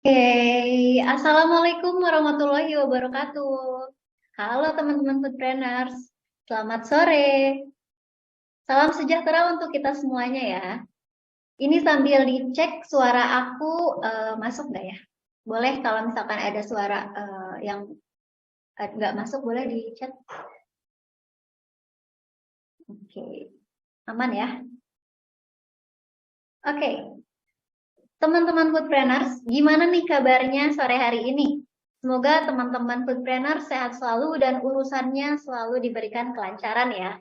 Oke, Assalamualaikum warahmatullahi wabarakatuh. Halo teman-teman Foodpreneurs, selamat sore. Salam sejahtera untuk kita semuanya ya. Ini sambil dicek suara aku masuk nggak ya? Boleh kalau misalkan ada suara yang nggak masuk, boleh di chat. Oke, aman ya? Oke, teman-teman Foodpreneurs, gimana nih kabarnya sore hari ini? Semoga teman-teman Foodpreneurs sehat selalu dan urusannya selalu diberikan kelancaran ya.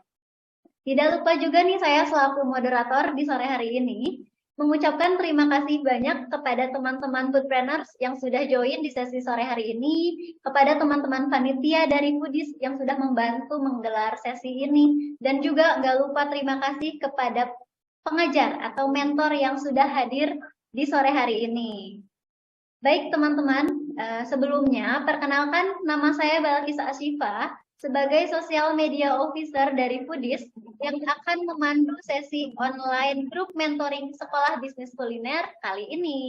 Tidak lupa juga nih saya selaku moderator di sore hari ini mengucapkan terima kasih banyak kepada teman-teman Foodpreneurs yang sudah join di sesi sore hari ini, kepada teman-teman panitia dari Foodies yang sudah membantu menggelar sesi ini, dan juga nggak lupa terima kasih kepada pengajar atau mentor yang sudah hadir di sore hari ini. Baik teman-teman, sebelumnya perkenalkan nama saya Balkisa Asyifa sebagai Social Media Officer dari Foodies yang akan memandu sesi online grup mentoring sekolah bisnis kuliner kali ini.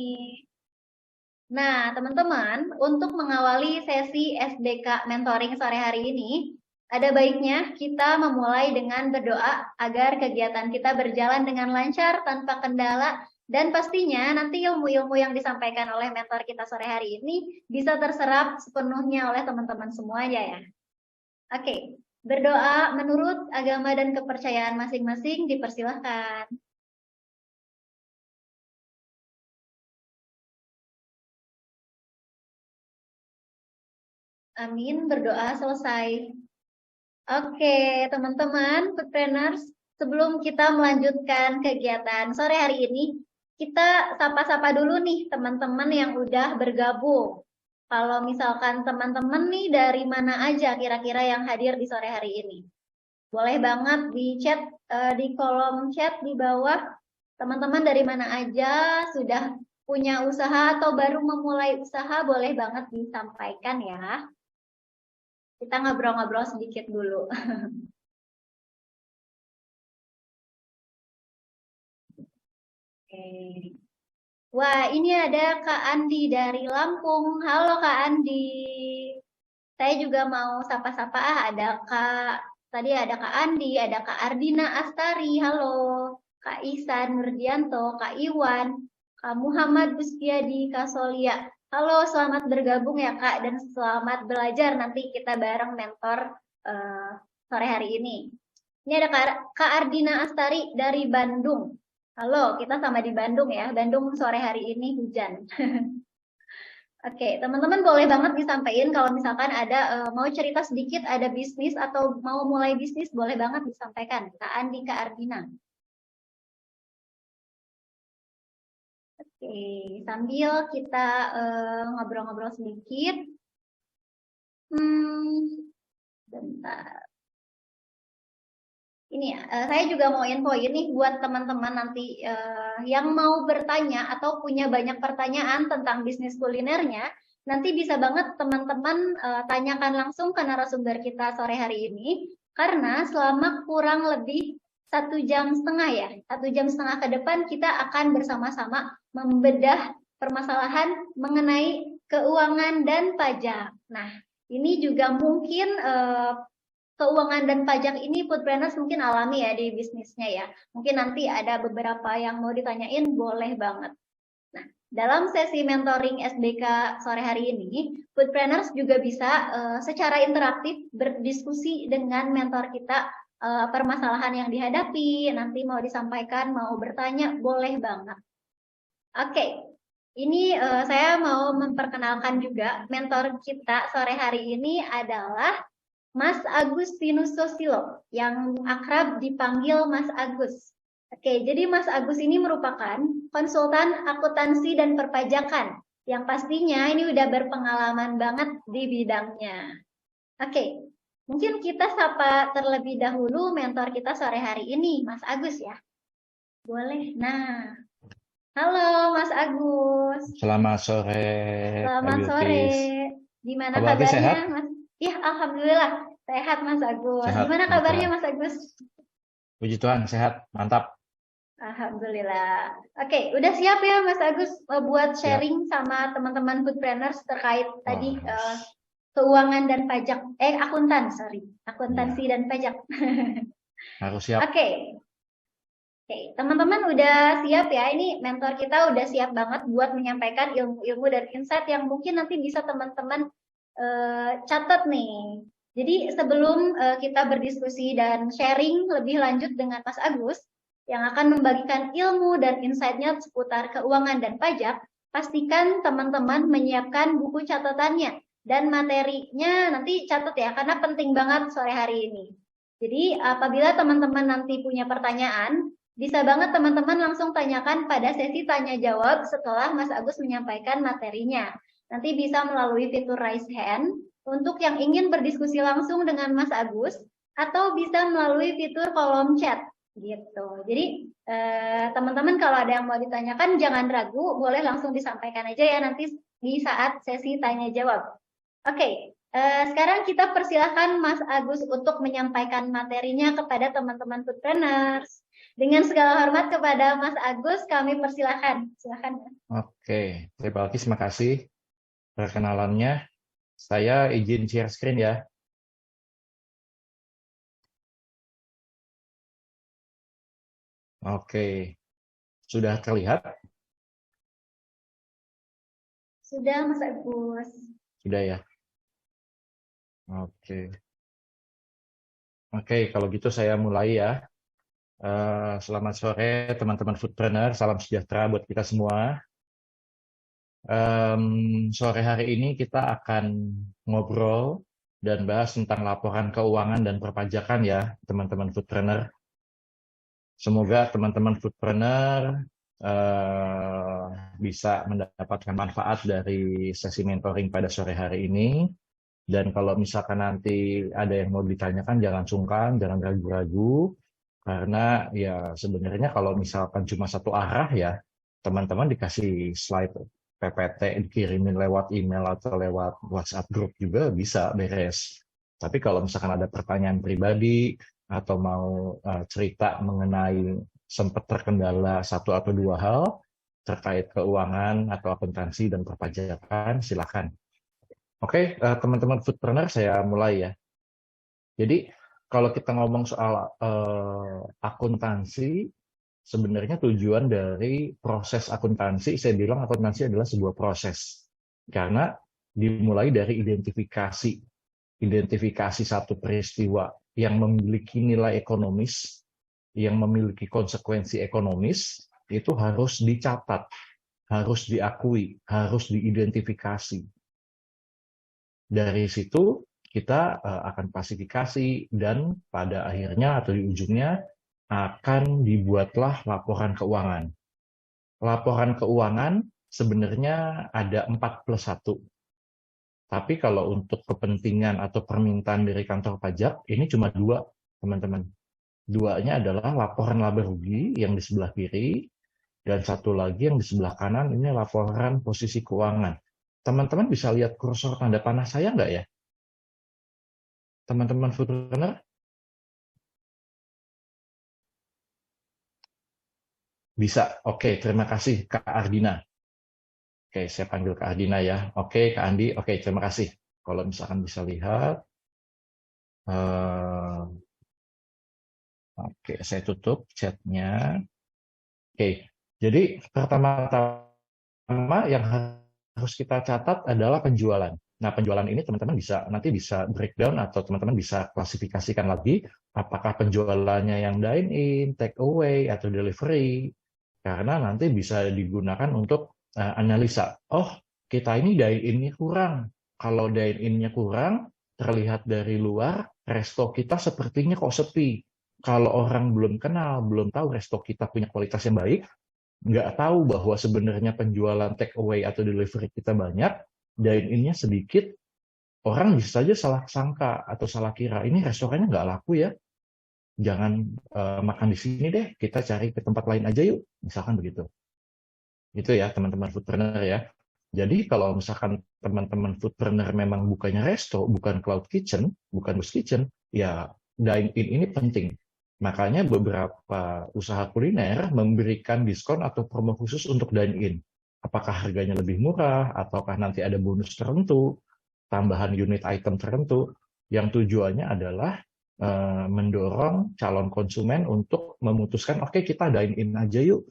Nah, teman-teman, untuk mengawali sesi SBK mentoring sore hari ini, ada baiknya kita memulai dengan berdoa agar kegiatan kita berjalan dengan lancar tanpa kendala dan pastinya nanti ilmu-ilmu yang disampaikan oleh mentor kita sore hari ini bisa terserap sepenuhnya oleh teman-teman semuanya ya. Oke, berdoa menurut agama dan kepercayaan masing-masing dipersilahkan. Amin, berdoa selesai. Oke, teman-teman, Foodpreneurs, sebelum kita melanjutkan kegiatan sore hari ini, kita sapa-sapa dulu nih teman-teman yang udah bergabung. Kalau misalkan teman-teman nih dari mana aja kira-kira yang hadir di sore hari ini. Boleh banget di chat, di kolom chat di bawah, teman-teman dari mana aja, sudah punya usaha atau baru memulai usaha, boleh banget disampaikan ya. Kita ngobrol-ngobrol sedikit dulu. Oke. Wah, ini ada Kak Andi dari Lampung. Halo Kak Andi. Saya juga mau sapa-sapa. Ada Kak, tadi ada Kak Andi, ada Kak Ardina Astari. Halo. Kak Ihsan Nurdianto, Kak Iwan, Kak Muhammad Bustiadi, Kak Solia. Halo, selamat bergabung ya Kak, dan selamat belajar nanti kita bareng mentor eh, sore hari ini. Ini ada Kak Ardina Astari dari Bandung. Halo, kita sama di Bandung ya. Bandung sore hari ini hujan. Oke, teman-teman boleh banget disampaikan kalau misalkan ada mau cerita sedikit, ada bisnis atau mau mulai bisnis, boleh banget disampaikan. Kak Andi, Kak Ardina. Oke, sambil kita ngobrol-ngobrol sedikit. Bentar. Ini ya, saya juga mau info ini buat teman-teman nanti yang mau bertanya atau punya banyak pertanyaan tentang bisnis kulinernya, nanti bisa banget teman-teman tanyakan langsung ke narasumber kita sore hari ini, karena selama kurang lebih 1,5 jam ya, 1,5 jam ke depan kita akan bersama-sama membedah permasalahan mengenai keuangan dan pajak. Nah, ini juga mungkin keuangan dan pajak ini Foodpreneurs mungkin alami ya di bisnisnya ya. Mungkin nanti ada beberapa yang mau ditanyain, boleh banget. Nah, dalam sesi mentoring SBK sore hari ini, Foodpreneurs juga bisa secara interaktif berdiskusi dengan mentor kita permasalahan yang dihadapi, nanti mau disampaikan, mau bertanya, boleh banget. Oke, ini saya mau memperkenalkan juga mentor kita sore hari ini adalah Mas Agustinus Sosilo, yang akrab dipanggil Mas Agus. Oke, jadi Mas Agus ini merupakan konsultan akuntansi dan perpajakan, yang pastinya ini udah berpengalaman banget di bidangnya. Oke, mungkin kita sapa terlebih dahulu mentor kita sore hari ini, Mas Agus ya. Boleh. Nah, halo Mas Agus. Selamat sore, Kak Selamat sore. Bilkis. Gimana Kak Bilkis kabarnya, sehat? Mas? Iya, alhamdulillah sehat, Mas Agus. Sehat, Gimana puji kabarnya, Tuhan. Mas Agus? Puji Tuhan, sehat, mantap. Alhamdulillah. Oke, udah siap ya Mas Agus buat Siap. sharing sama teman-teman foodpreneurs terkait Wah, tadi keuangan dan pajak, akuntansi ya, dan pajak. harus siap. Oke, oke, teman-teman udah siap ya? Ini mentor kita udah siap banget buat menyampaikan ilmu-ilmu dan insight yang mungkin nanti bisa teman-teman catat nih. Jadi sebelum kita berdiskusi dan sharing lebih lanjut dengan Mas Agus yang akan membagikan ilmu dan insight-nya seputar keuangan dan pajak, pastikan teman-teman menyiapkan buku catatannya dan materinya nanti catat ya, karena penting banget sore hari ini. Jadi apabila teman-teman nanti punya pertanyaan, bisa banget teman-teman langsung tanyakan pada sesi tanya jawab setelah Mas Agus menyampaikan materinya. Nanti bisa melalui fitur raise hand untuk yang ingin berdiskusi langsung dengan Mas Agus, atau bisa melalui fitur kolom chat gitu. Jadi teman-teman kalau ada yang mau ditanyakan jangan ragu, boleh langsung disampaikan aja ya nanti di saat sesi tanya jawab. Oke, sekarang kita persilahkan Mas Agus untuk menyampaikan materinya kepada teman-teman foodpreneurs. Dengan segala hormat kepada Mas Agus, kami persilahkan. Silakan. Oke, terima kasih perkenalannya. Saya izin share screen ya. Oke, sudah terlihat? Sudah, Mas Agus. Sudah ya. Oke. Oke, kalau gitu saya mulai ya. Selamat sore teman-teman foodpreneur, salam sejahtera buat kita semua. Sore hari ini kita akan ngobrol dan bahas tentang laporan keuangan dan perpajakan ya, teman-teman foodpreneur. Semoga teman-teman foodpreneur bisa mendapatkan manfaat dari sesi mentoring pada sore hari ini. Dan kalau misalkan nanti ada yang mau ditanyakan, jangan sungkan, jangan ragu-ragu. Karena ya sebenarnya kalau misalkan cuma satu arah ya, teman-teman dikasih slide PPT dikirimin lewat email atau lewat WhatsApp group juga bisa beres. Tapi kalau misalkan ada pertanyaan pribadi atau mau cerita mengenai sempat terkendala satu atau dua hal terkait keuangan atau akuntansi dan perpajakan, silakan. Oke, teman-teman foodpreneur, saya mulai ya. Jadi kalau kita ngomong soal akuntansi, sebenarnya tujuan dari proses akuntansi, saya bilang akuntansi adalah sebuah proses. Karena dimulai dari identifikasi satu peristiwa yang memiliki nilai ekonomis, yang memiliki konsekuensi ekonomis, itu harus dicatat, harus diakui, harus diidentifikasi. Dari situ kita akan klasifikasi dan pada akhirnya atau di ujungnya akan dibuatlah laporan keuangan. Laporan keuangan sebenarnya ada 4+1. Tapi kalau untuk kepentingan atau permintaan dari kantor pajak, ini cuma 2, teman-teman. 2-nya adalah laporan laba rugi yang di sebelah kiri, dan satu lagi yang di sebelah kanan, ini laporan posisi keuangan. Teman-teman bisa lihat kursor tanda panah saya nggak ya? Teman-teman foodpreneur? Bisa. Oke, terima kasih Kak Ardina. Oke, saya panggil Kak Ardina ya. Oke, Kak Andi. Oke, terima kasih. Kalau misalkan bisa lihat. Oke, saya tutup chatnya. Oke, jadi pertama-tama yang harus kita catat adalah penjualan. Nah, penjualan ini teman-teman nanti bisa breakdown atau teman-teman bisa klasifikasikan lagi apakah penjualannya yang dine-in, take away, atau delivery. Karena nanti bisa digunakan untuk analisa. Oh, kita ini dine-in-nya kurang. Kalau dine-in-nya kurang, terlihat dari luar, resto kita sepertinya kok sepi. Kalau orang belum kenal, belum tahu resto kita punya kualitas yang baik, nggak tahu bahwa sebenarnya penjualan take away atau delivery kita banyak, dine-in-nya sedikit, orang bisa saja salah sangka atau salah kira, ini restorannya nggak laku ya, jangan makan di sini deh, kita cari ke tempat lain aja yuk, misalkan begitu. Itu ya teman-teman foodpreneur ya. Jadi kalau misalkan teman-teman foodpreneur memang bukannya resto, bukan cloud kitchen, bukan ghost kitchen, ya dine-in ini penting. Makanya beberapa usaha kuliner memberikan diskon atau promo khusus untuk dine-in. Apakah harganya lebih murah, ataukah nanti ada bonus tertentu, tambahan unit item tertentu, yang tujuannya adalah mendorong calon konsumen untuk memutuskan, oke, kita dine-in aja yuk.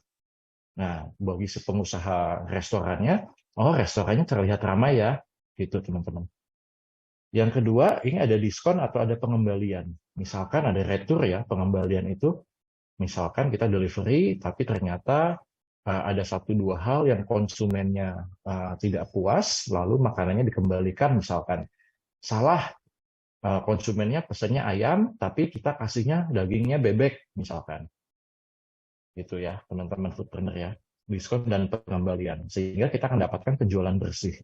Nah, bagi si pengusaha restorannya, oh restorannya terlihat ramai ya, gitu teman-teman. Yang kedua, ini ada diskon atau ada pengembalian. Misalkan ada retur ya, pengembalian itu. Misalkan kita delivery, tapi ternyata ada satu dua hal yang konsumennya tidak puas, lalu makanannya dikembalikan misalkan. Salah, konsumennya pesannya ayam, tapi kita kasihnya dagingnya bebek misalkan. Gitu ya, teman-teman foodpreneur ya. Diskon dan pengembalian. Sehingga kita akan dapatkan penjualan bersih.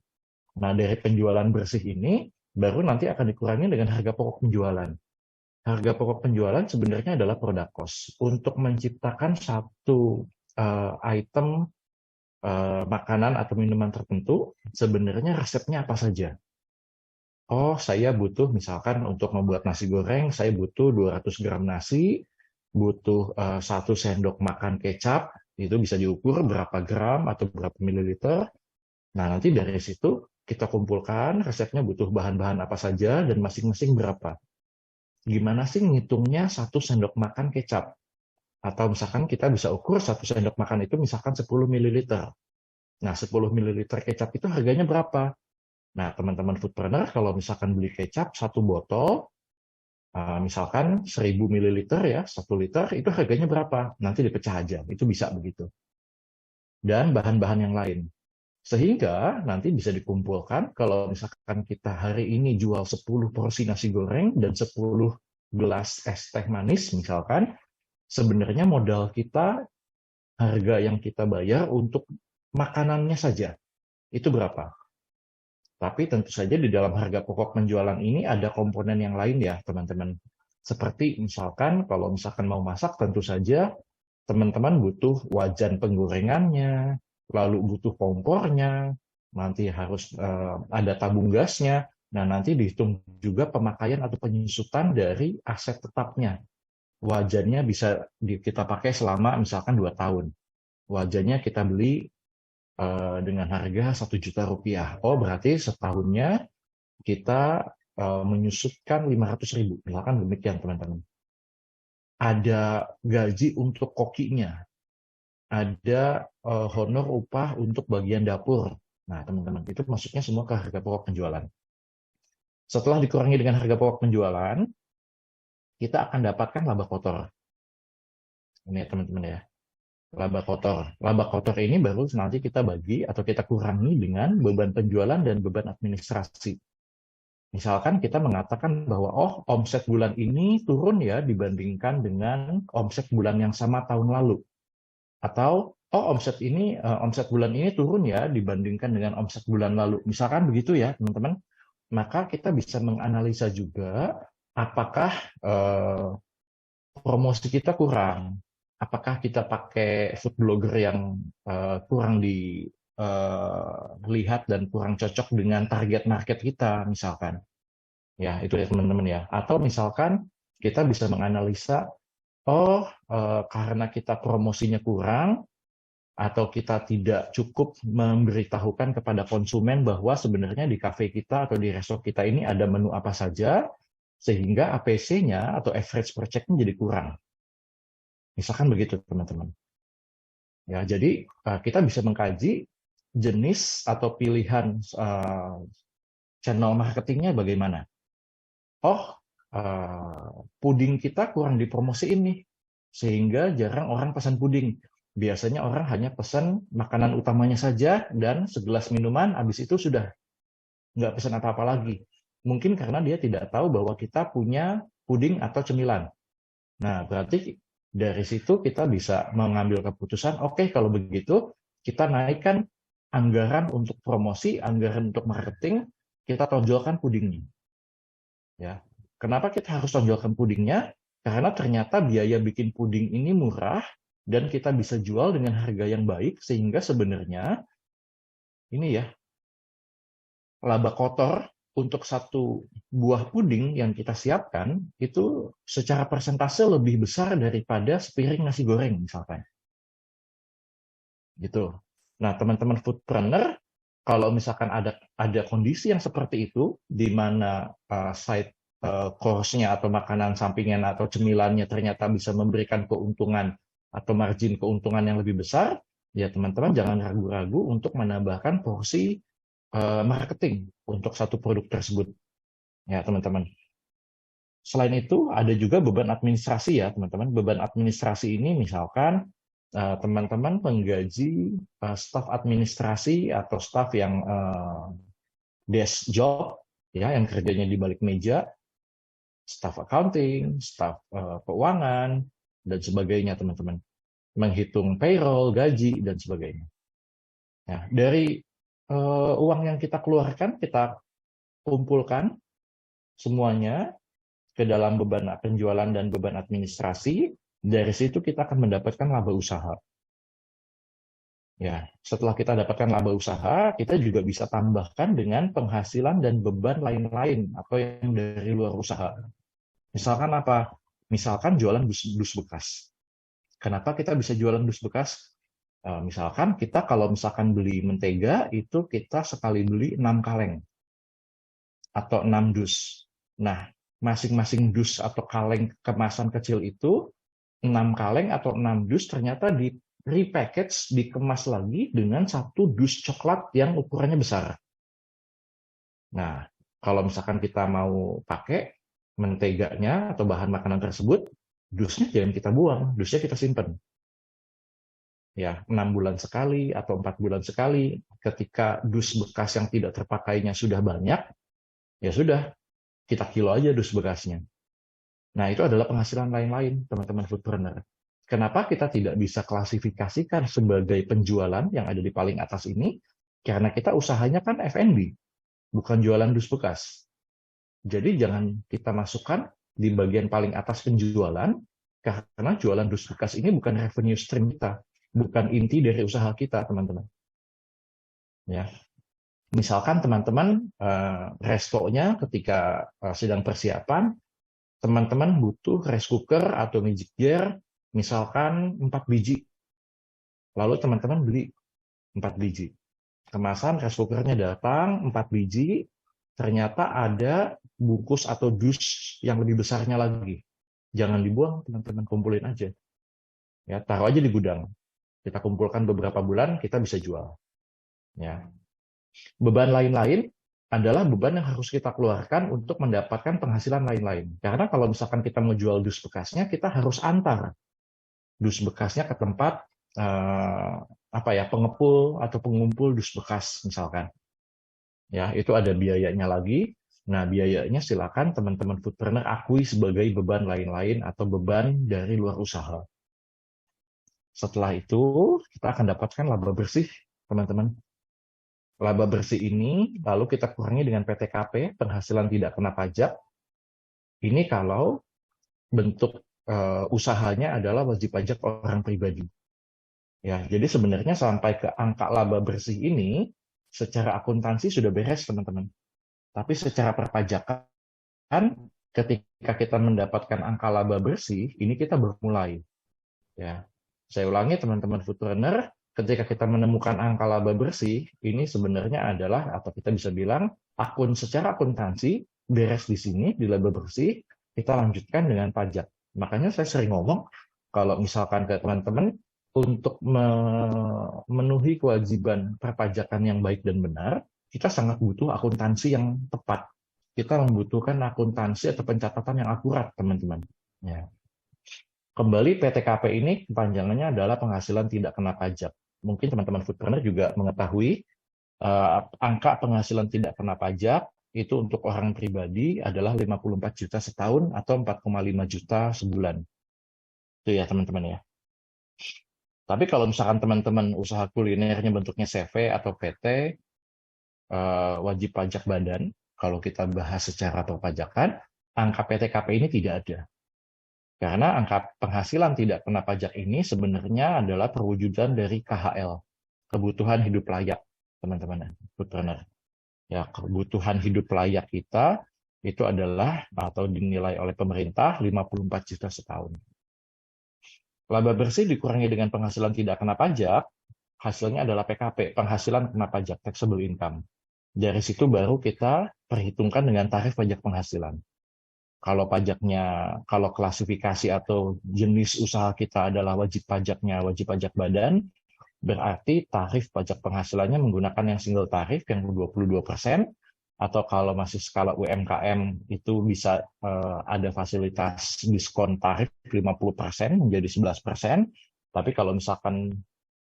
Nah, dari penjualan bersih ini, baru nanti akan dikurangi dengan harga pokok penjualan. Harga pokok penjualan sebenarnya adalah produk cost. Untuk menciptakan satu item makanan atau minuman tertentu, sebenarnya resepnya apa saja. Oh, saya butuh misalkan untuk membuat nasi goreng, saya butuh 200 gram nasi, butuh 1 sendok makan kecap, itu bisa diukur berapa gram atau berapa mililiter. Nah, nanti dari situ kita kumpulkan resepnya butuh bahan-bahan apa saja dan masing-masing berapa. Gimana sih ngitungnya 1 sendok makan kecap? Atau misalkan kita bisa ukur 1 sendok makan itu misalkan 10 ml. Nah, 10 ml kecap itu harganya berapa? Nah, teman-teman foodpreneur kalau misalkan beli kecap 1 botol, misalkan 1000 ml ya, 1 liter, itu harganya berapa? Nanti dipecah aja, itu bisa begitu. Dan bahan-bahan yang lain. Sehingga nanti bisa dikumpulkan kalau misalkan kita hari ini jual 10 porsi nasi goreng dan 10 gelas es teh manis misalkan, sebenarnya modal kita, harga yang kita bayar untuk makanannya saja, itu berapa? Tapi tentu saja di dalam harga pokok penjualan ini ada komponen yang lain ya teman-teman. Seperti misalkan kalau misalkan mau masak tentu saja teman-teman butuh wajan penggorengannya, lalu butuh kompornya, nanti harus ada tabung gasnya, nah nanti dihitung juga pemakaian atau penyusutan dari aset tetapnya. Wajannya bisa kita pakai selama misalkan 2 tahun. Wajannya kita beli dengan harga 1 juta rupiah. Oh, berarti setahunnya kita menyusutkan 500.000. Misalkan demikian teman-teman. Ada gaji untuk kokinya, ada honor upah untuk bagian dapur. Nah, teman-teman, itu masuknya semua ke harga pokok penjualan. Setelah dikurangi dengan harga pokok penjualan, kita akan dapatkan laba kotor. Ini ya, teman-teman ya. Laba kotor. Laba kotor ini baru nanti kita bagi atau kita kurangi dengan beban penjualan dan beban administrasi. Misalkan kita mengatakan bahwa omset bulan ini turun ya dibandingkan dengan omset bulan yang sama tahun lalu. Atau omset bulan ini turun ya dibandingkan dengan omset bulan lalu. Misalkan begitu ya, teman-teman. Maka kita bisa menganalisa juga apakah promosi kita kurang. Apakah kita pakai food blogger yang kurang dilihat dan kurang cocok dengan target market kita misalkan. Ya, itu ya teman-teman ya. Atau misalkan kita bisa menganalisa, karena kita promosinya kurang, atau kita tidak cukup memberitahukan kepada konsumen bahwa sebenarnya di kafe kita atau di resto kita ini ada menu apa saja, sehingga APC-nya atau average per check-nya jadi kurang. Misalkan begitu teman-teman. Ya, jadi kita bisa mengkaji jenis atau pilihan channel marketingnya bagaimana. Puding kita kurang dipromosiin nih, sehingga jarang orang pesan puding. Biasanya orang hanya pesan makanan utamanya saja dan segelas minuman, habis itu sudah nggak pesan apa-apa lagi. Mungkin karena dia tidak tahu bahwa kita punya puding atau cemilan. Nah, berarti dari situ kita bisa mengambil keputusan, oke, kalau begitu kita naikkan anggaran untuk promosi, anggaran untuk marketing, kita tonjolkan pudingnya. Ya. Kenapa kita harus tonjolkan pudingnya? Karena ternyata biaya bikin puding ini murah dan kita bisa jual dengan harga yang baik, sehingga sebenarnya ini ya, laba kotor untuk satu buah puding yang kita siapkan itu secara persentase lebih besar daripada sepiring nasi goreng misalkan. Gitu. Nah, teman-teman foodpreneur, kalau misalkan ada kondisi yang seperti itu, di mana side course-nya atau makanan sampingan atau cemilannya ternyata bisa memberikan keuntungan atau margin keuntungan yang lebih besar, ya teman-teman jangan ragu-ragu untuk menambahkan porsi marketing untuk satu produk tersebut. Ya, teman-teman. Selain itu, ada juga beban administrasi ya, teman-teman. Beban administrasi ini misalkan teman-teman menggaji staf administrasi atau staf yang desk job, ya, yang kerjanya di balik meja, staf accounting, staf keuangan, dan sebagainya, teman-teman. Menghitung payroll, gaji, dan sebagainya. Nah, dari uang yang kita keluarkan, kita kumpulkan semuanya ke dalam beban penjualan dan beban administrasi. Dari situ kita akan mendapatkan laba usaha. Ya, setelah kita dapatkan laba usaha, kita juga bisa tambahkan dengan penghasilan dan beban lain-lain atau yang dari luar usaha. Misalkan apa? Misalkan jualan dus bekas. Kenapa kita bisa jualan dus bekas? Misalkan kita kalau misalkan beli mentega, itu kita sekali beli 6 kaleng atau 6 dus. Nah, masing-masing dus atau kaleng kemasan kecil itu 6 kaleng atau 6 dus ternyata di repackage, dikemas lagi dengan satu dus coklat yang ukurannya besar. Nah, kalau misalkan kita mau pakai menteganya atau bahan makanan tersebut, dusnya jangan kita buang, dusnya kita simpan. Ya, 6 bulan sekali atau 4 bulan sekali, ketika dus bekas yang tidak terpakainya sudah banyak, ya sudah, kita kilo aja dus bekasnya. Nah, itu adalah penghasilan lain-lain, teman-teman foodpreneur. Kenapa kita tidak bisa klasifikasikan sebagai penjualan yang ada di paling atas ini? Karena kita usahanya kan F&B, bukan jualan dus bekas. Jadi jangan kita masukkan di bagian paling atas penjualan, karena jualan dus bekas ini bukan revenue stream kita, bukan inti dari usaha kita, teman-teman. Ya, misalkan teman-teman restonya ketika sedang persiapan, teman-teman butuh rice cooker atau magic jar, misalkan 4 biji. Lalu teman-teman beli 4 biji. Kemasan rice cookernya datang, 4 biji, ternyata ada bungkus atau dus yang lebih besarnya lagi. Jangan dibuang, teman-teman, kumpulin aja. Ya, taruh aja di gudang. Kita kumpulkan beberapa bulan, kita bisa jual. Ya. Beban lain-lain adalah beban yang harus kita keluarkan untuk mendapatkan penghasilan lain-lain. Karena kalau misalkan kita mau jual dus bekasnya, kita harus antar dus bekasnya ke tempat pengepul atau pengumpul dus bekas misalkan. Ya, itu ada biayanya lagi. Nah, biayanya silakan teman-teman foodpreneur akui sebagai beban lain-lain atau beban dari luar usaha. Setelah itu, kita akan dapatkan laba bersih, teman-teman. Laba bersih ini lalu kita kurangi dengan PTKP, penghasilan tidak kena pajak. Ini kalau bentuk usahanya adalah wajib pajak orang pribadi. Ya, jadi sebenarnya sampai ke angka laba bersih ini, secara akuntansi sudah beres, teman-teman. Tapi secara perpajakan, ketika kita mendapatkan angka laba bersih, ini kita bermulai. Ya, saya ulangi, teman-teman foodpreneur, ketika kita menemukan angka laba bersih, ini sebenarnya adalah, atau kita bisa bilang, secara akuntansi, beres di sini, di laba bersih, kita lanjutkan dengan pajak. Makanya saya sering ngomong, kalau misalkan ke teman-teman, untuk memenuhi kewajiban perpajakan yang baik dan benar, kita sangat butuh akuntansi yang tepat. Kita membutuhkan akuntansi atau pencatatan yang akurat, teman-teman. Ya. Kembali PTKP ini kepanjangannya adalah penghasilan tidak kena pajak. Mungkin teman-teman foodpreneur juga mengetahui angka penghasilan tidak kena pajak itu untuk orang pribadi adalah 54 juta setahun atau 4,5 juta sebulan. Itu ya teman-teman ya. Tapi kalau misalkan teman-teman usaha kulinernya bentuknya CV atau PT, wajib pajak badan, kalau kita bahas secara perpajakan, angka PTKP ini tidak ada. Karena angka penghasilan tidak kena pajak ini sebenarnya adalah perwujudan dari KHL, kebutuhan hidup layak, teman-teman foodpreneur. Ya, kebutuhan hidup layak kita itu adalah atau dinilai oleh pemerintah 54 juta setahun. Laba bersih dikurangi dengan penghasilan tidak kena pajak, hasilnya adalah PKP, penghasilan kena pajak, taxable income. Dari situ baru kita perhitungkan dengan tarif pajak penghasilan. Kalau pajaknya, kalau klasifikasi atau jenis usaha kita adalah wajib pajaknya, wajib pajak badan, berarti tarif pajak penghasilannya menggunakan yang single tarif yang 22%, atau kalau masih skala UMKM itu bisa ada fasilitas diskon tarif 50% menjadi 11%. Tapi kalau misalkan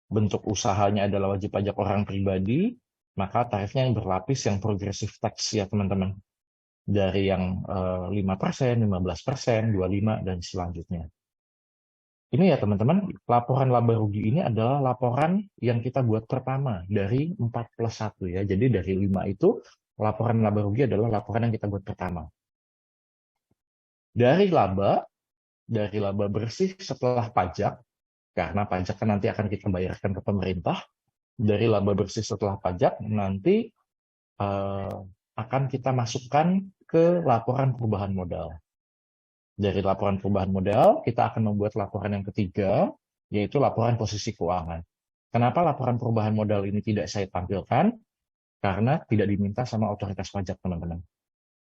bentuk usahanya adalah wajib pajak orang pribadi, maka tarifnya yang berlapis, yang progressive tax ya teman-teman. Dari yang 5%, 15%, 25%, dan selanjutnya. Ini ya teman-teman, laporan laba rugi ini adalah laporan yang kita buat pertama dari 4+1 ya. Jadi dari 5 itu, laporan laba rugi adalah laporan yang kita buat pertama. Dari laba bersih setelah pajak, karena pajak kan nanti akan kita bayarkan ke pemerintah, dari laba bersih setelah pajak nanti akan kita masukkan ke laporan perubahan modal. Dari laporan perubahan modal, kita akan membuat laporan yang ketiga, yaitu laporan posisi keuangan. Kenapa laporan perubahan modal ini tidak saya tampilkan? Karena tidak diminta sama otoritas pajak, teman-teman.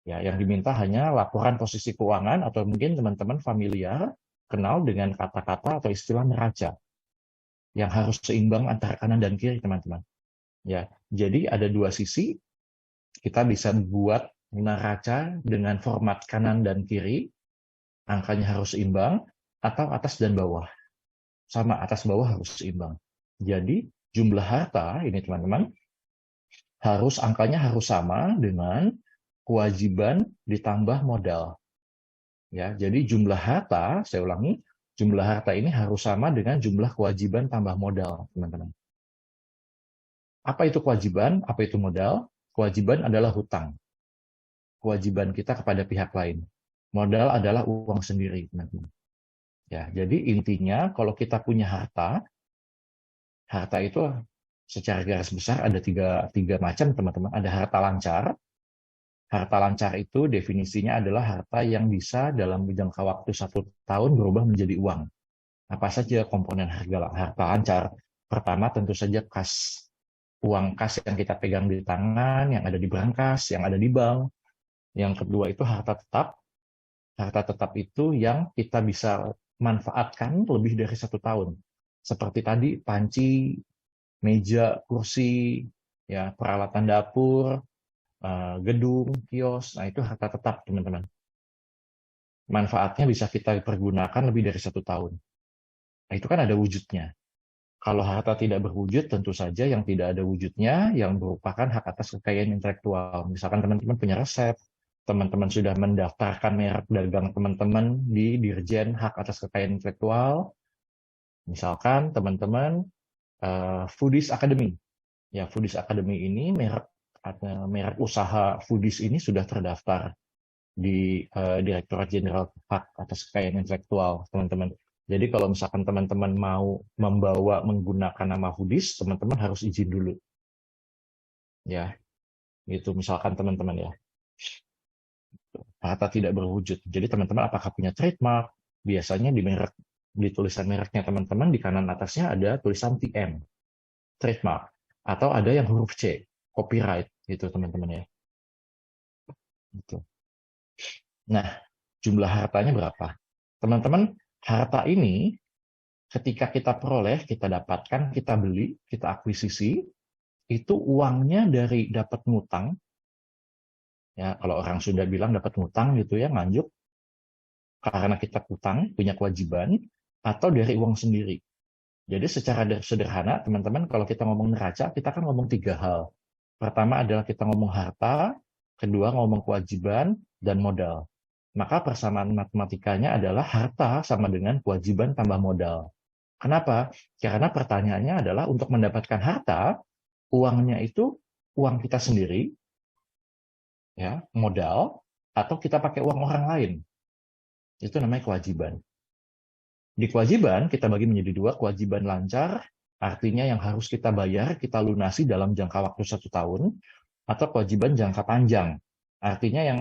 Ya, yang diminta hanya laporan posisi keuangan, atau mungkin teman-teman familiar kenal dengan kata-kata atau istilah neraca yang harus seimbang antara kanan dan kiri, teman-teman. Ya, jadi ada dua sisi. Kita bisa buat neraca dengan format kanan dan kiri, angkanya harus seimbang, atau atas dan bawah. Sama, atas bawah harus seimbang. Jadi jumlah harta ini teman-teman, angkanya harus sama dengan kewajiban ditambah modal. Ya, jadi jumlah harta, saya ulangi, jumlah harta ini harus sama dengan jumlah kewajiban tambah modal, teman-teman. Apa itu kewajiban? Apa itu modal? Kewajiban adalah hutang. Kewajiban kita kepada pihak lain. Modal adalah uang sendiri, teman-teman. Ya, jadi intinya kalau kita punya harta itu secara garis besar ada tiga macam, teman-teman. Ada harta lancar. Harta lancar itu definisinya adalah harta yang bisa dalam jangka waktu 1 tahun berubah menjadi uang. Apa saja komponen harta lancar? Pertama tentu saja kas. Uang kas yang kita pegang di tangan, yang ada di brankas, yang ada di bank. Yang kedua itu harta tetap. Harta tetap itu yang kita bisa manfaatkan lebih dari 1 tahun. Seperti tadi, panci, meja, kursi, ya, peralatan dapur, gedung, kios, nah itu harta tetap, teman-teman. Manfaatnya bisa kita pergunakan lebih dari 1 tahun. Nah, itu kan ada wujudnya. Kalau harta tidak berwujud, tentu saja yang tidak ada wujudnya, yang merupakan hak atas kekayaan intelektual. Misalkan teman-teman punya resep, teman-teman sudah mendaftarkan merek dagang teman-teman di Dirjen Hak Atas Kekayaan Intelektual. Misalkan teman-teman Foodies Academy. Ya, Foodies Academy ini merek usaha Foodies ini sudah terdaftar di Direktorat Jenderal Hak Atas Kekayaan Intelektual, teman-teman. Jadi kalau misalkan teman-teman mau menggunakan nama Foodies, teman-teman harus izin dulu. Ya, itu misalkan teman-teman ya. Harta tidak berwujud. Jadi teman-teman apakah punya trademark? Biasanya di tulisan mereknya teman-teman di kanan atasnya ada tulisan TM, trademark, atau ada yang huruf C, copyright, gitu teman-teman ya. Gitu. Nah, jumlah hartanya berapa? Teman-teman, harta ini ketika kita peroleh, kita dapatkan, kita beli, kita akuisisi, itu uangnya dari dapat ngutang. Ya, kalau orang Sunda bilang dapat ngutang gitu ya, nganjuk. Karena kita utang, punya kewajiban, atau dari uang sendiri. Jadi secara sederhana, teman-teman, kalau kita ngomong neraca, kita kan ngomong 3 hal. Pertama adalah kita ngomong harta, kedua ngomong kewajiban, dan modal. Maka persamaan matematikanya adalah harta sama dengan kewajiban tambah modal. Kenapa? Karena pertanyaannya adalah untuk mendapatkan harta, uangnya itu uang kita sendiri, ya, modal, atau kita pakai uang orang lain. Itu namanya kewajiban. Di kewajiban, kita bagi menjadi 2, kewajiban lancar, artinya yang harus kita bayar, kita lunasi dalam jangka waktu 1 tahun. atau kewajiban jangka panjang. Artinya yang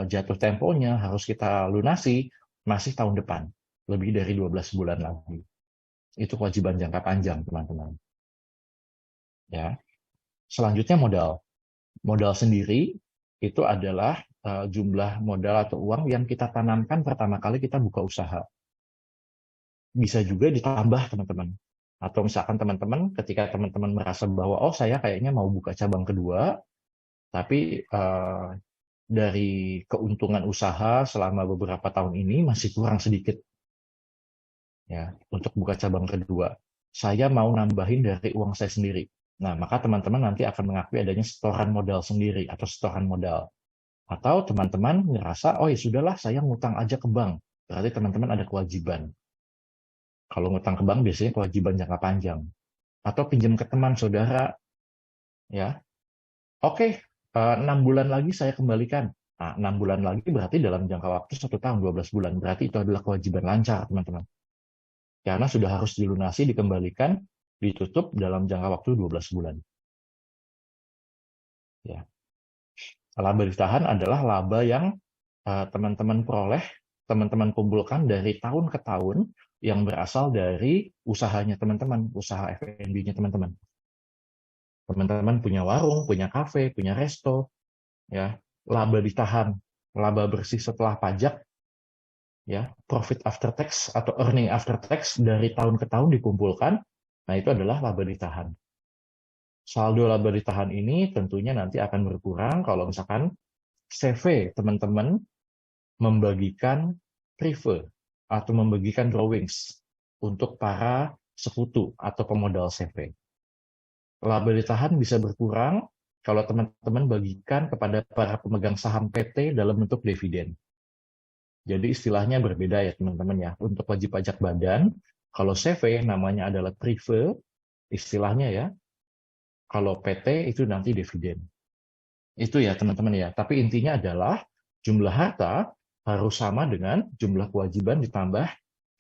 jatuh temponya harus kita lunasi masih tahun depan, lebih dari 12 bulan lagi. Itu kewajiban jangka panjang, teman-teman. Ya. Selanjutnya modal. Modal sendiri itu adalah jumlah modal atau uang yang kita tanamkan pertama kali kita buka usaha. Bisa juga ditambah, teman-teman. Atau misalkan teman-teman, ketika teman-teman merasa bahwa, oh saya kayaknya mau buka cabang kedua, tapi dari keuntungan usaha selama beberapa tahun ini masih kurang sedikit ya untuk buka cabang kedua. Saya mau nambahin dari uang saya sendiri. Nah, maka teman-teman nanti akan mengakui adanya setoran modal sendiri atau setoran modal. Atau teman-teman ngerasa, oh ya sudahlah saya ngutang aja ke bank. Berarti teman-teman ada kewajiban. Kalau ngutang ke bank biasanya kewajiban jangka panjang. Atau pinjam ke teman saudara, ya. Oke, 6 bulan lagi saya kembalikan. Nah, 6 bulan lagi berarti dalam jangka waktu 1 tahun, 12 bulan. Berarti itu adalah kewajiban lancar, teman-teman. Karena sudah harus dilunasi, dikembalikan, ditutup dalam jangka waktu 12 bulan. Ya. Laba ditahan adalah laba yang teman-teman peroleh, teman-teman kumpulkan dari tahun ke tahun yang berasal dari usahanya teman-teman, usaha F&B-nya teman-teman. Teman-teman punya warung, punya kafe, punya resto, ya, laba ditahan, laba bersih setelah pajak, ya, profit after tax atau earning after tax dari tahun ke tahun dikumpulkan, nah itu adalah laba ditahan. Saldo laba ditahan ini tentunya nanti akan berkurang kalau misalkan CV teman-teman membagikan prive atau membagikan drawings untuk para sekutu atau pemodal CV. Laba ditahan bisa berkurang kalau teman-teman bagikan kepada para pemegang saham PT dalam bentuk dividen. Jadi istilahnya berbeda ya teman-teman ya. Untuk wajib pajak badan, kalau CV namanya adalah prive, istilahnya ya. Kalau PT itu nanti dividen. Itu ya teman-teman ya. Tapi intinya adalah jumlah harta harus sama dengan jumlah kewajiban ditambah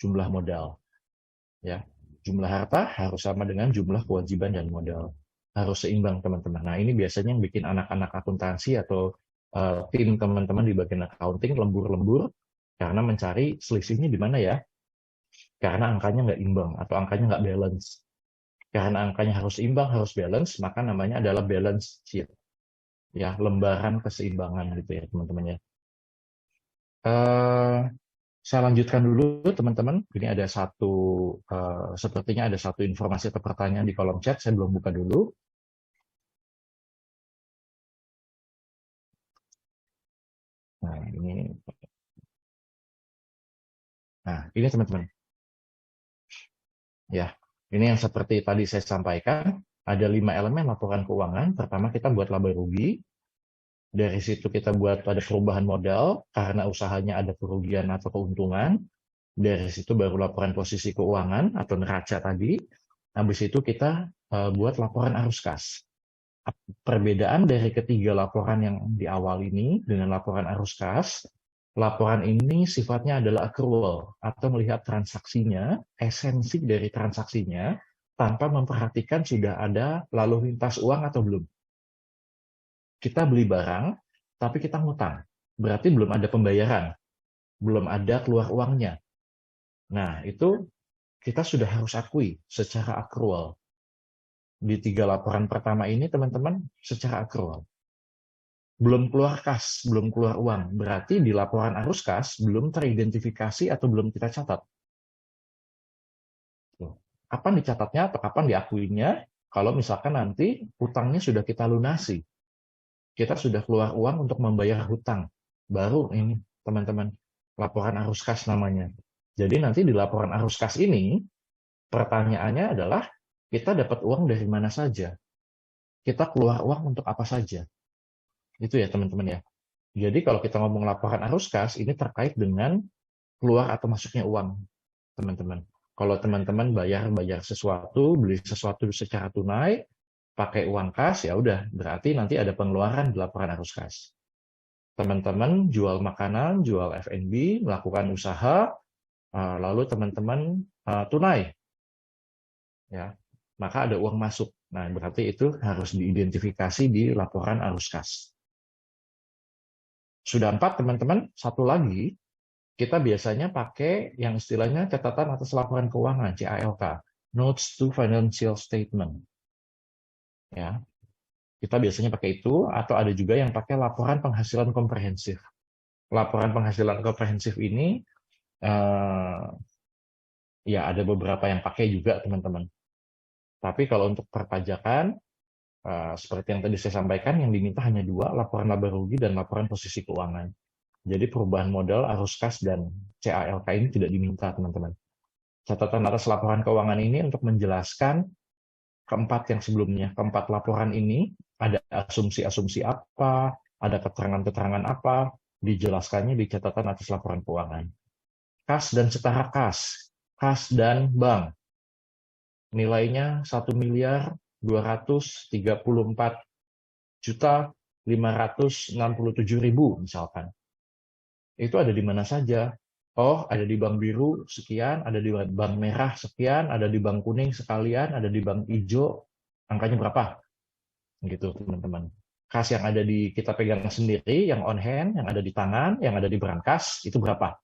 jumlah modal. Ya. Jumlah harta harus sama dengan jumlah kewajiban dan modal. Harus seimbang, teman-teman. Nah, ini biasanya yang bikin anak-anak akuntansi atau tim teman-teman di bagian accounting lembur-lembur karena mencari selisihnya di mana ya? Karena angkanya nggak imbang atau angkanya nggak balance. Karena angkanya harus imbang, harus balance, maka namanya adalah balance sheet. Ya, lembaran keseimbangan gitu ya, teman-teman ya. Saya lanjutkan dulu teman-teman. Ini ada sepertinya ada satu informasi atau pertanyaan di kolom chat. Saya belum buka dulu. Nah, ini teman-teman. Ya, ini yang seperti tadi saya sampaikan. Ada 5 elemen laporan keuangan. Pertama kita buat laba rugi. Dari situ kita buat ada perubahan modal karena usahanya ada kerugian atau keuntungan. Dari situ baru laporan posisi keuangan atau neraca tadi. Habis itu kita buat laporan arus kas. Perbedaan dari ketiga laporan yang di awal ini dengan laporan arus kas, laporan ini sifatnya adalah accrual atau melihat transaksinya, esensi dari transaksinya, tanpa memperhatikan sudah ada lalu lintas uang atau belum. Kita beli barang, tapi kita ngutang. Berarti belum ada pembayaran, belum ada keluar uangnya. Nah, itu kita sudah harus akui secara accrual. Di 3 laporan pertama ini, teman-teman, secara accrual. Belum keluar kas, belum keluar uang. Berarti di laporan arus kas belum teridentifikasi atau belum kita catat. Kapan dicatatnya atau kapan diakuinya? Kalau misalkan nanti hutangnya sudah kita lunasi. Kita sudah keluar uang untuk membayar hutang. Baru ini, teman-teman, laporan arus kas namanya. Jadi nanti di laporan arus kas ini, pertanyaannya adalah, kita dapat uang dari mana saja? Kita keluar uang untuk apa saja? Itu ya teman-teman ya. Jadi kalau kita ngomong laporan arus kas, ini terkait dengan keluar atau masuknya uang, teman-teman. Kalau teman-teman bayar sesuatu, beli sesuatu secara tunai, pakai uang kas, ya udah, berarti nanti ada pengeluaran di laporan arus kas. Teman-teman jual makanan, jual F&B, melakukan usaha, lalu teman-teman tunai. Ya. maka ada uang masuk. Nah, berarti itu harus diidentifikasi di laporan arus kas. Sudah 4, teman-teman. Satu lagi, kita biasanya pakai yang istilahnya catatan atas laporan keuangan, CALK, Notes to Financial Statement. Ya, kita biasanya pakai itu, atau ada juga yang pakai laporan penghasilan komprehensif. Laporan penghasilan komprehensif ini, ya ada beberapa yang pakai juga, teman-teman. Tapi kalau untuk perpajakan, seperti yang tadi saya sampaikan, yang diminta hanya 2, laporan laba rugi dan laporan posisi keuangan. Jadi perubahan modal, arus kas, dan CALK ini tidak diminta, teman-teman. Catatan atas laporan keuangan ini untuk menjelaskan keempat yang sebelumnya. Keempat laporan ini ada asumsi-asumsi apa, ada keterangan-keterangan apa, dijelaskannya di catatan atas laporan keuangan. Kas dan setara kas, kas dan bank. Nilainya 1.234.567.000 misalkan. Itu ada di mana saja? Oh, ada di bank biru sekian, ada di bank merah sekian, ada di bank kuning sekalian, ada di bank hijau. Angkanya berapa? Gitu, teman-teman. Kas yang ada di kita pegang sendiri, yang on hand, yang ada di tangan, yang ada di brankas, itu berapa?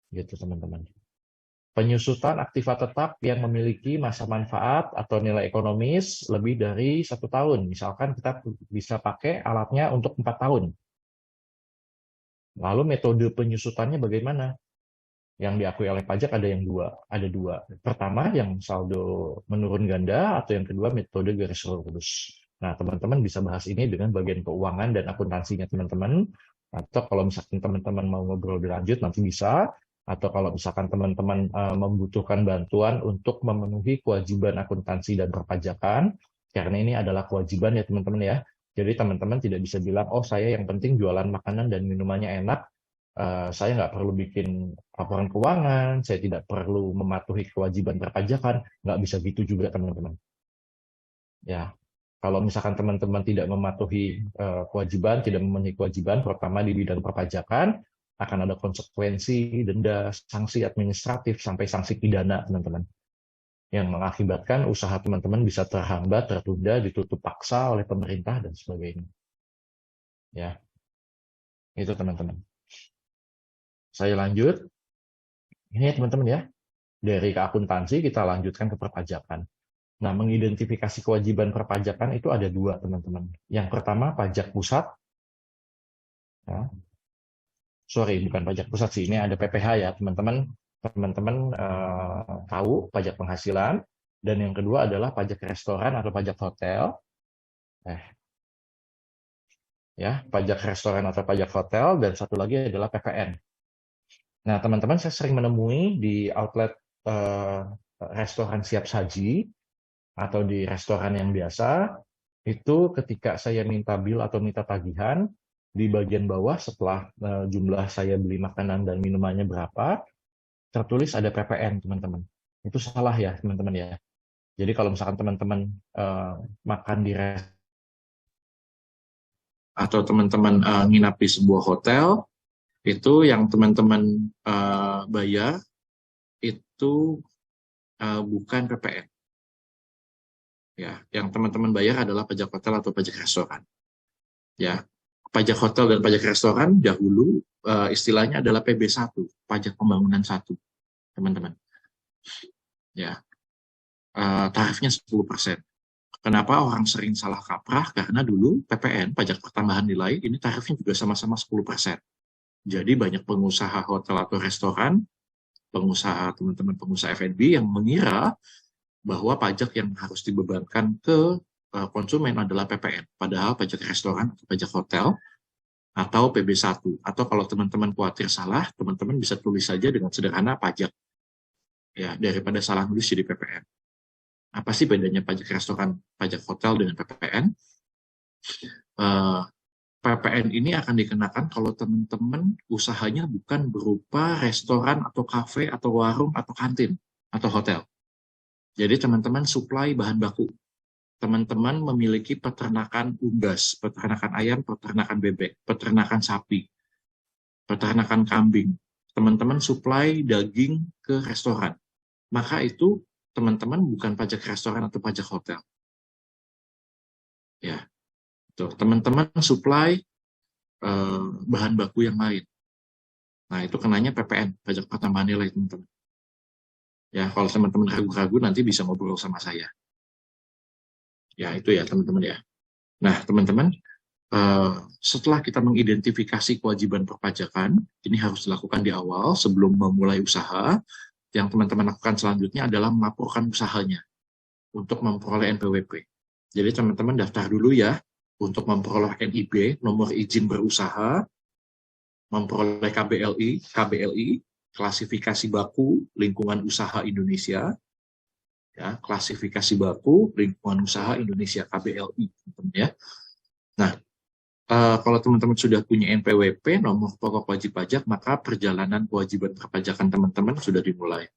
Gitu, teman-teman. Penyusutan aktiva tetap yang memiliki masa manfaat atau nilai ekonomis lebih dari 1 tahun. Misalkan kita bisa pakai alatnya untuk 4 tahun. Lalu metode penyusutannya bagaimana? Yang diakui oleh pajak ada dua. Pertama, yang saldo menurun ganda, atau yang kedua, metode garis lurus. Nah, teman-teman bisa bahas ini dengan bagian keuangan dan akuntansinya teman-teman. Atau kalau misalkan teman-teman mau ngobrol lebih lanjut, nanti bisa. Atau kalau misalkan teman-teman membutuhkan bantuan untuk memenuhi kewajiban akuntansi dan perpajakan, karena ini adalah kewajiban ya teman-teman ya. Jadi teman-teman tidak bisa bilang, oh saya yang penting jualan makanan dan minumannya enak, saya nggak perlu bikin laporan keuangan, saya tidak perlu mematuhi kewajiban perpajakan, nggak bisa gitu juga teman-teman. Ya, kalau misalkan teman-teman tidak mematuhi kewajiban, tidak memenuhi kewajiban, terutama di bidang perpajakan, akan ada konsekuensi, denda, sanksi administratif, sampai sanksi pidana teman-teman. Yang mengakibatkan usaha teman-teman bisa terhambat, tertunda, ditutup paksa oleh pemerintah, dan sebagainya. Ya, itu teman-teman. Saya lanjut. Ini ya teman-teman ya. Dari keakuntansi kita lanjutkan ke perpajakan. Nah, mengidentifikasi kewajiban perpajakan itu ada 2 teman-teman. Yang pertama pajak pusat. Ya. Sorry, bukan pajak pusat sih. Ini ada PPH ya teman-teman. Teman-teman tahu pajak penghasilan. Dan yang kedua adalah pajak restoran atau pajak hotel. Ya, pajak restoran atau pajak hotel. Dan satu lagi adalah PPN. Nah, teman-teman, saya sering menemui di outlet restoran siap saji atau di restoran yang biasa, itu ketika saya minta bill atau minta tagihan, di bagian bawah setelah jumlah saya beli makanan dan minumannya berapa, tertulis ada PPN, teman-teman. Itu salah ya, teman-teman ya. Jadi kalau misalkan teman-teman makan di restoran atau teman-teman nginap di sebuah hotel, itu yang teman-teman bayar itu bukan PPN. Ya, yang teman-teman bayar adalah pajak hotel atau pajak restoran. Ya, pajak hotel dan pajak restoran dahulu istilahnya adalah PB1, pajak pembangunan 1, teman-teman. Ya, tarifnya 10%. Kenapa orang sering salah kaprah? Karena dulu PPN, pajak pertambahan nilai, ini tarifnya juga sama-sama 10%. Jadi banyak pengusaha hotel atau restoran, teman-teman pengusaha F&B yang mengira bahwa pajak yang harus dibebankan ke konsumen adalah PPN. Padahal pajak restoran atau pajak hotel atau PB1. Atau kalau teman-teman khawatir salah, teman-teman bisa tulis saja dengan sederhana pajak. Ya, daripada salah nulis jadi PPN. Apa sih bedanya pajak restoran, pajak hotel dengan PPN? PPN ini akan dikenakan kalau teman-teman usahanya bukan berupa restoran atau kafe atau warung atau kantin atau hotel. Jadi teman-teman supply bahan baku. Teman-teman memiliki peternakan unggas, peternakan ayam, peternakan bebek, peternakan sapi, peternakan kambing. Teman-teman supply daging ke restoran. Maka itu teman-teman bukan pajak restoran atau pajak hotel. Ya, tuh teman-teman supply bahan baku yang lain. Nah, itu kenanya PPN, pajak pertambahan nilai, teman-teman. Ya, kalau teman-teman ragu-ragu nanti bisa ngobrol sama saya. Ya, itu ya, teman-teman ya. Nah, teman-teman, setelah kita mengidentifikasi kewajiban perpajakan, ini harus dilakukan di awal sebelum memulai usaha. Yang teman-teman lakukan selanjutnya adalah melaporkan usahanya untuk memperoleh NPWP. Jadi teman-teman daftar dulu ya untuk memperoleh NIB, nomor izin berusaha, memperoleh KBLI, klasifikasi baku lingkungan usaha Indonesia, ya, klasifikasi baku lingkungan usaha Indonesia KBLI, teman-teman ya. Nah, kalau teman-teman sudah punya NPWP, nomor pokok wajib pajak, maka perjalanan kewajiban perpajakan teman-teman sudah dimulai.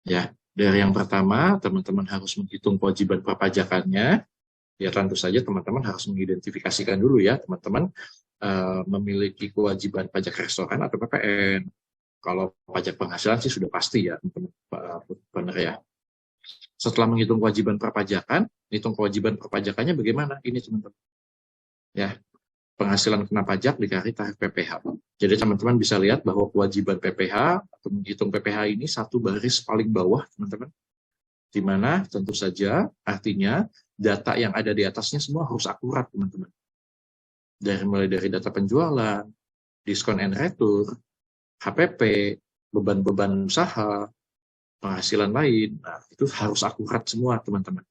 Ya, dari yang pertama, teman-teman harus menghitung kewajiban perpajakannya. Ya, tentu saja teman-teman harus mengidentifikasikan dulu ya, teman-teman memiliki kewajiban pajak restoran atau PPN. Kalau pajak penghasilan sih sudah pasti ya, teman-teman, benar ya. Setelah menghitung kewajiban perpajakan, hitung kewajiban perpajakannya bagaimana? Ini teman-teman. Ya, penghasilan kena pajak dikali tarif PPh. Jadi teman-teman bisa lihat bahwa kewajiban PPh atau menghitung PPh ini satu baris paling bawah, teman-teman. Di mana tentu saja artinya data yang ada di atasnya semua harus akurat, teman-teman. Mulai dari data penjualan, diskon and retur, HPP, beban-beban usaha, penghasilan lain, nah, itu harus akurat semua, teman-teman.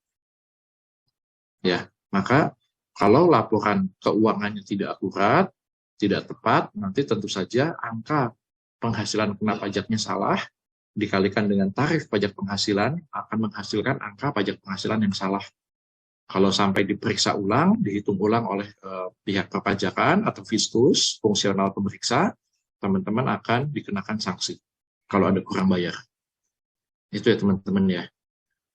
Ya, maka kalau laporan keuangannya tidak akurat, tidak tepat, nanti tentu saja angka penghasilan kena pajaknya salah, dikalikan dengan tarif pajak penghasilan, akan menghasilkan angka pajak penghasilan yang salah. Kalau sampai diperiksa ulang, dihitung ulang oleh pihak perpajakan atau fiskus, fungsional pemeriksa, teman-teman akan dikenakan sanksi kalau ada kurang bayar. Itu ya teman-teman ya.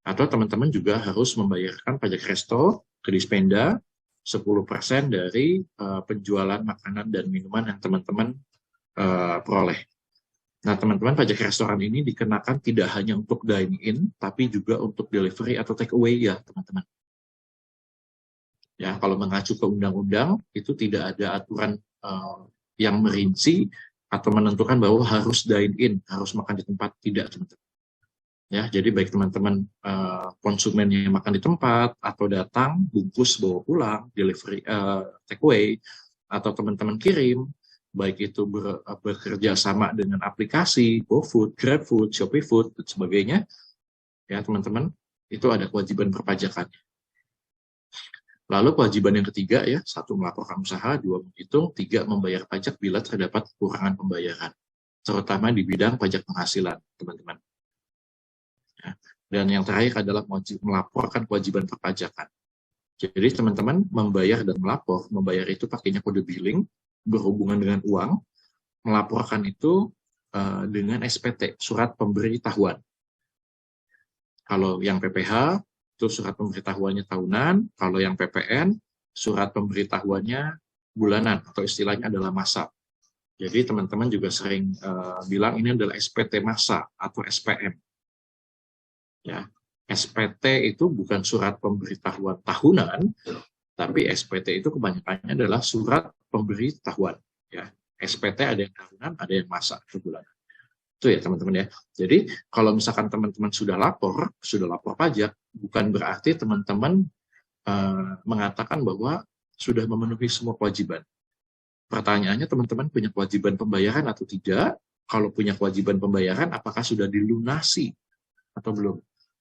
Atau teman-teman juga harus membayarkan pajak resto ke Dispenda 10% dari penjualan makanan dan minuman yang teman-teman peroleh. Nah, teman-teman, pajak restoran ini dikenakan tidak hanya untuk dine-in, tapi juga untuk delivery atau take away ya, teman-teman. Ya, kalau mengacu ke undang-undang, itu tidak ada aturan yang merinci atau menentukan bahwa harus dine-in, harus makan di tempat, tidak, teman-teman. Ya, jadi baik teman-teman konsumen yang makan di tempat atau datang bungkus bawa pulang, delivery take away, atau teman-teman kirim, baik itu bekerja sama dengan aplikasi GoFood, GrabFood, ShopeeFood dan sebagainya, ya teman-teman, itu ada kewajiban perpajakan. Lalu kewajiban yang ketiga ya, 1 melaporkan usaha, 2 menghitung, 3 membayar pajak bila terdapat kekurangan pembayaran, terutama di bidang pajak penghasilan, teman-teman. Dan yang terakhir adalah melaporkan kewajiban perpajakan. Jadi teman-teman membayar dan melapor, membayar itu pakainya kode billing, berhubungan dengan uang, melaporkan itu dengan SPT, surat pemberitahuan. Kalau yang PPh, itu surat pemberitahuannya tahunan, kalau yang PPN, surat pemberitahuannya bulanan, atau istilahnya adalah masa. Jadi teman-teman juga sering bilang ini adalah SPT masa atau SPM. Ya, SPT itu bukan surat pemberitahuan tahunan, tapi SPT itu kebanyakannya adalah surat pemberitahuan. Ya, SPT ada yang tahunan, ada yang masa atau bulanan. Itu ya teman-teman ya. Jadi kalau misalkan teman-teman sudah lapor pajak, bukan berarti teman-teman mengatakan bahwa sudah memenuhi semua kewajiban. Pertanyaannya teman-teman punya kewajiban pembayaran atau tidak? Kalau punya kewajiban pembayaran, apakah sudah dilunasi atau belum?